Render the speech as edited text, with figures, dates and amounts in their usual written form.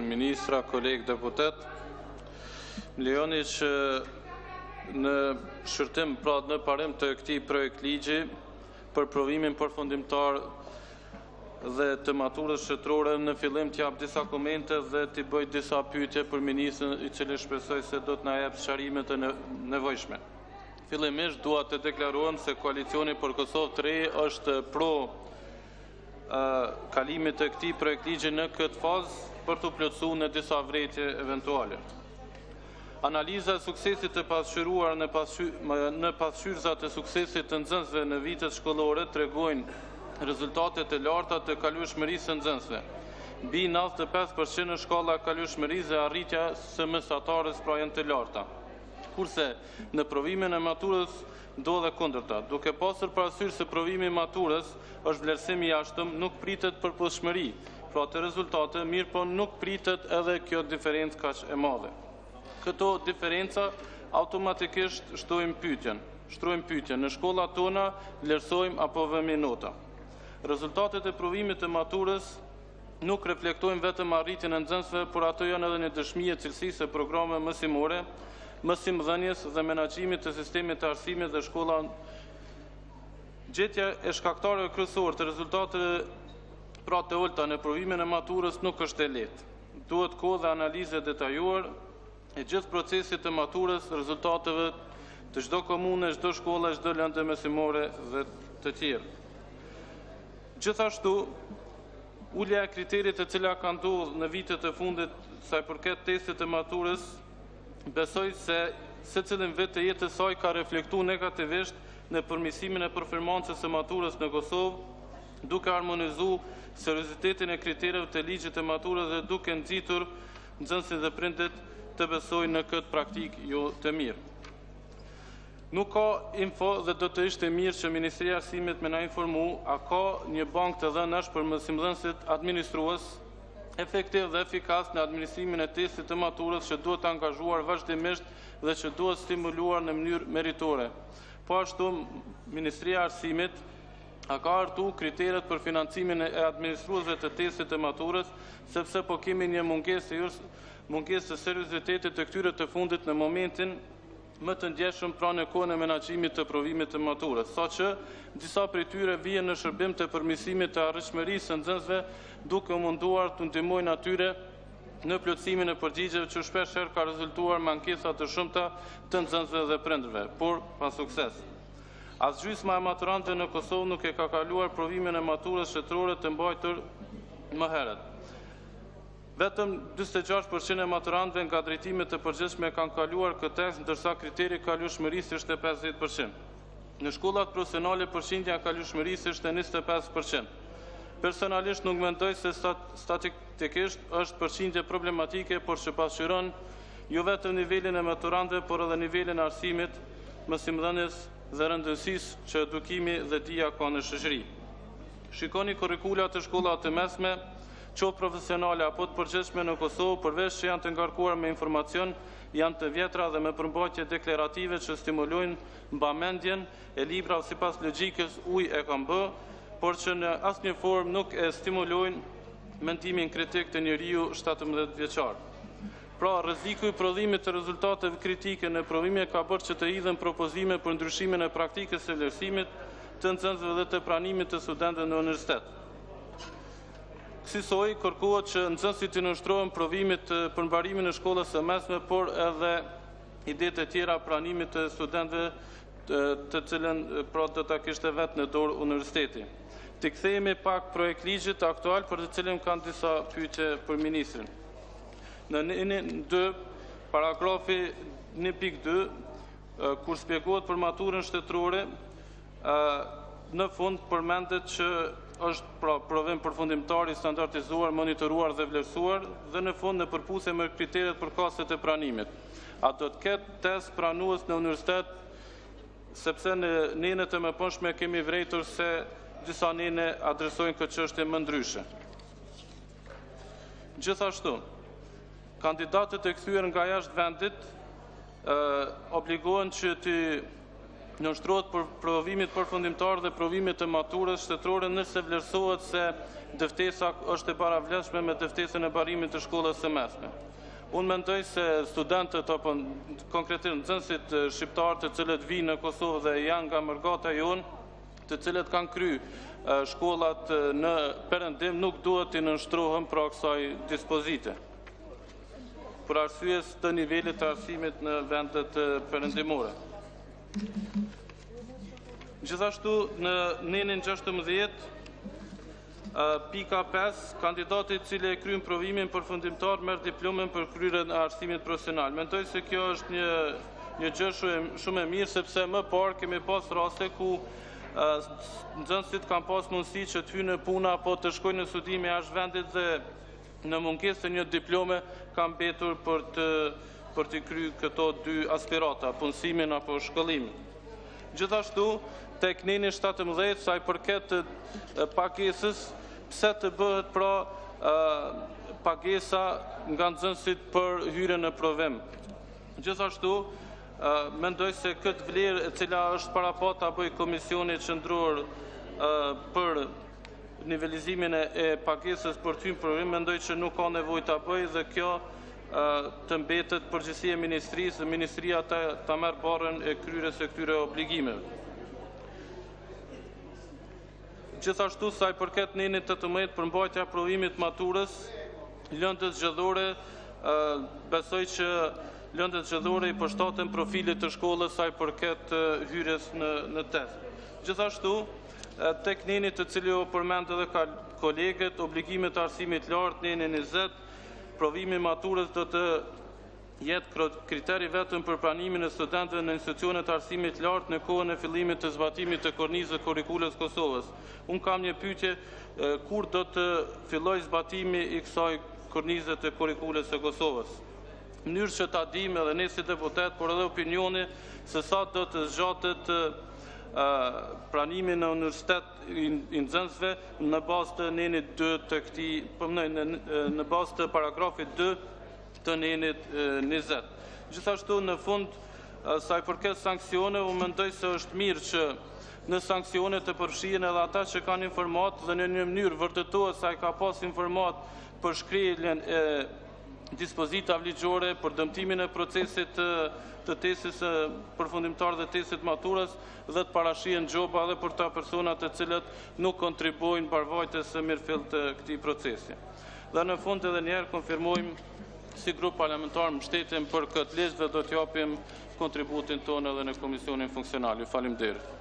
Ministra, kolegë deputet, lejoni që në shërtim, pra në parim të këtij projekt ligji për provimin përfundimtar dhe të maturës shtetërore, në fillim t'jap disa komente dhe t'i bëj disa pyetje për ministrin, i cili shpresoj se do të na jap sqarime të nevojshme. Fillimisht dua të deklarohem se koalicioni për Kosovë të Re është pro kalimit të këtij projekt ligji në këtë fazë për të plotësuar në disa vretje eventuale. Analiza e suksesit të pasqyruar në pasqyrëzat e suksesit të nxënësve në vitet shkollore tregojnë rezultatet e larta të kalueshmërisë së nxënësve. Mbi 95% në shkalla e kalueshmërisë dhe arritja së mesatarës pra janë të larta. Kurse në provimin e maturës ndodhe kundërta. Duke pasur parasysh se provimi i maturës është vlerësim i jashtëm, nuk pritet përputhshmëri, pra të rezultate, mirë po nuk pritet edhe kjo diferencë kaq e madhe. Këto diferenca automatikisht shtrojnë pyetjen, në shkollat tona vlerësojmë apo vëmë nota. Rezultatet e provimit të maturës nuk reflektojnë vetëm arritjen e nxënësve, por ato janë edhe një dëshmi e cilësisë së programeve mësimore, mësimdhënies dhe menaxhimit të sistemit të arsimit dhe shkolla. Gjetja e shkaktarëve kryesor të rezultateve pra të ulta në provimin e maturës nuk është e lehtë. Duhet kohë dhe analizë detajuar e gjithë procesit të maturës, rezultateve të çdo komune, çdo shkolle, çdo lëndë mësimore dhe të tjerë. Gjithashtu, ulja e kriterit të cilat kanë ndodhur në vitet e fundit sa i përket testit të maturës, besoj se secilin vit të jetës saj ka reflektuar negativisht në përmirësimin e performancës së maturës në Kosovë, duke harmonizuar seriozitetin e kritereve të ligjit të maturës dhe duke nxitur nxënësit dhe prindërit të besojnë në këtë praktikë jo të mirë. Nuk ka info dhe do të ishte mirë që Ministria e Arsimit më na informu a ka një bankë të dhënash për mësimdhënësit administrues efektiv dhe efikas në administrimin e testit të maturës që duhet angazhuar vazhdimisht dhe që duhet stimuluar në mënyrë meritore. Po ashtu, Ministria e Arsimit a ka hartu kriteret për financimin e administruesve të testit të maturës, sepse po kemi një mungesë të seriozitetit të këtyre të fundit në momentin më të ndjeshëm pra në kohën e menaxhimit të provimit të maturës, saqë disa prej tyre vijnë në shërbim të përmirësimit të arritshmërisë së nxënësve, duke munduar të ndihmojnë atyre në plotësimin e përgjigjeve që shpeshherë ka rezultuar me ankesa të shumta të nxënësve dhe prindërve, por pa sukses. As gjysma e maturantëve në Kosovë nuk e ka kaluar provimin e maturës shtetërore të mbajtur më herët. Vetëm 46% e maturantëve nga drejtimet të përgjithshme kanë kaluar këtë test, ndërsa kriteri kalueshmërisë është 50%. Në shkollat profesionale përqindja e kalueshmërisë është 25%. Personalisht nuk mendoj se statistikisht është përqindje problematike, por që pasqyron jo vetëm nivelin e maturantëve, por edhe nivelin e arsimit, mësimdhënies dhe rëndësisë që edukimi dhe dija ka në shoqëri. Shikoni kurrikulat të shkollat të mesme, qoftë profesionale apo të përgjithshme në Kosovë, përveç që janë të ngarkuar me informacion, janë të vjetra dhe me përmbajtje deklarative që stimulojnë mbamendjen e libra sipas logjikës uj e kam bë, por që në asnjë formë nuk e stimulojnë mendimin kritik të njeriu 17 vjeçar. Pra, rreziku i prodhimit të rezultateve kritike në provime ka bërë që të hidhen propozime për ndryshimin e praktikës së vlerësimit të nxënësve dhe të pranimit të studentëve në universitet. Kësaj kërkohet që nxënësit të nënshtrohen provimit për mbarimin e shkollës së mesme, por edhe idetë të tjera pranimit të studentëve të cilën pra do ta kishte vetë në dorë universiteti. Të kthehemi pak projekt ligjit aktual për të cilin kanë disa pyetje për ministrin. Në 1.2, paragrafi 1.2, kur shpjegohet për maturën shtetërore, në fund përmendet që është pra provim përfundimtar i standardizuar, monitoruar dhe vlerësuar dhe në fund në përputhje me kriteret përkatëse të pranimit. A do të ketë test pranues në universitet, sepse në nenet e mëponshme kemi vërejtur se disa nene adresojnë këtë çështje më ndryshe. Gjithashtu, kandidatët e kthyer nga jashtë vendit obligohen që të nënshtrohet për provimit përfundimtar dhe provimit të maturës shtetërore nëse vlerësohet se dëftesa është e paravlefshme me dëftesën e barimit të shkollës së mesme. Unë mendoj se studentët apo konkretisht nxënësit shqiptar të cilët vinë në Kosovë dhe janë nga mërgata jonë, të cilët kanë kry shkollat në perëndim, nuk duhet të nënshtrohen pra kësaj dispozite, për arsyes të nivelit të arsimit në vendet perëndimore. Gjithashtu në nenin 16, pika 5, kandidati i cili e kryen provimin përfundimtar merr diplomën për kryerjen e arsimit profesional. Mendoj se kjo është një gjë shumë e mirë, sepse më parë kemi pas raste ku nxënësit kanë pas mundësi që të hyjnë në punë apo të shkojnë në studime jashtë vendit dhe në mungesë të një diplome kanë mbetur për të kryer këto dy aspirata, punësimin apo shkollimin. Gjithashtu, tek neni 17, sa i përket pagesës, pse të bëhet pra pagesa nga nxënësit për hyrjen në provim. Gjithashtu, mendoj se këtë vlerë e cila është parapo ta bëjë Komisioni Qendror për nivelizimin e pagesës për të hyrë në provim, mendoj që nuk ka nevojë ta bëjë dhe kjo të mbetet përgjegjësia e Ministrisë, dhe Ministria ta merr barrën e kryerjes së këtyre obligimeve. Gjithashtu, sa i përket nenit 18 për mbajtja e provimit maturës, lëndët zgjedhore, besoj që lëndët zgjedhore i përshtaten profilit të shkollës sa i përket hyrjes në test. Gjithashtu, tek neni të cili u përmend edhe kolegët, obligimet të arsimit lartë, neni 20, provimi maturës do të jetë kriteri vetëm për pranimin e studentëve në institucionet të arsimit lartë në kohën e fillimit të zbatimit të kornizës kurrikulës Kosovës. Unë kam një pyetje, kur do të filloj zbatimi i kësaj kornize të kurrikulës së Kosovës? Mënyrë që ta dimë edhe ne si deputet, por edhe opinioni se sa do të zgjatet pranimi në universitet i nxënësve në bazë të nenit 2 të këtij, në bazë të paragrafit 2 të nenit 20. Gjithashtu në fund, sa i përket sanksione, unë mendoj se është mirë që në sanksione të përfshihen edhe ata që kanë informat dhe në një mënyrë vërtetohet sa i ka pas informat për shkrirjen e dispozitave ligjore, për dëmtimin e procesit të testit përfundimtar dhe testit maturës dhe të parashihen gjoba edhe për ta personat të cilët nuk kontribuojnë mbarvajtjes së mirëfillt të këtij procesi. Dhe në fund edhe një herë konfirmojmë si grup parlamentar mbështetjen për këtë ligj dhe do t'japim kontributin tonë edhe në Komisionin Funksional. Ju faleminderit.